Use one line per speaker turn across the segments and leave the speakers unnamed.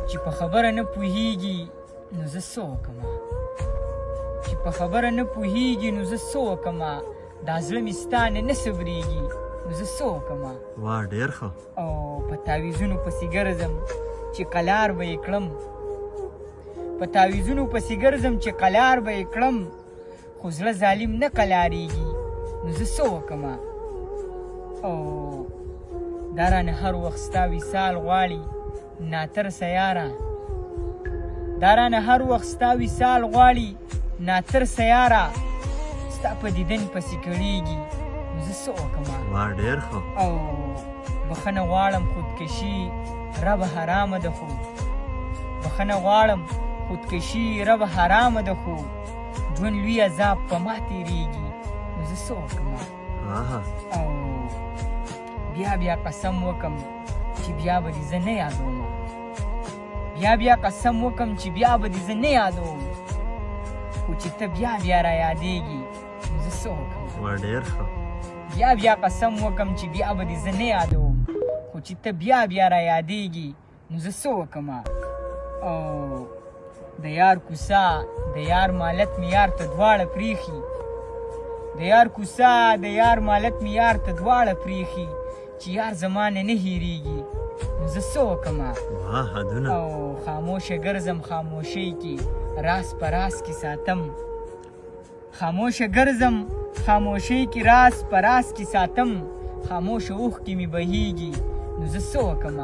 چې په خبره نه پوهیږي نو زه څه وکړمه چې په خبره نه پوهیږي نو زه څه وکړمه دا زړه مې ستا نه صبرېږي نو زه څه وکړمه
واه ډېر ښه
او په تعویذونو پسې ګرځم چې قلار به یې کړم په تعویذونو پسې ګرځم چې قلار به یې کړم خو زړه ظالم نه قلاریږي نو زه څه وکړمه او دا رانه هر وخت ستا وصال غواړي ناترسه یاره دا رانه هر وخت ستا وصال غواړي ناترسه یاره ستا په دیدن پسې کړېږي نو زه څه وکړمه
واه ډېر ښه
او بخښنه غواړم خودکشي رب حرامه ده خو بخښنه غواړم خودکشي رب حرامه ده خو ژوند لوی عذاب په ما تېرېږي نو زه څه وکړمه او بیا قسم وکم چې بیا به دې زه نه یادوم بیا قسم وکم چې بیا به دې زه نه یادوم خو چې ته بیا را یادېږي نو زه څه وکړم
ډېر ښه
بیا قسم وکم چې بیا به دې زه نه یادوم خو چې ته بیا را یادېږي نو زه څه وکړم او د یار کوڅه د یار مالت مې یار ته دواړه پریښي د یار کوڅه د یار مالت مې یار ته دواړه پریښي چې یار زما نه هېرېږي نو زه څه وکړم او خاموشه ګرځم خاموشۍ کې راز په راز کې ساتم خاموشه ګرځم خاموشۍ کې راز په راز کې ساتم خاموشه اوښکې مې بهیږي نو زه څه وکړم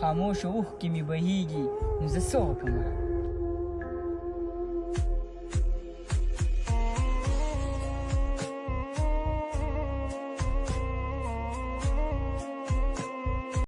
خاموشه اوښکې مې بهیږي نو زه څه وکړم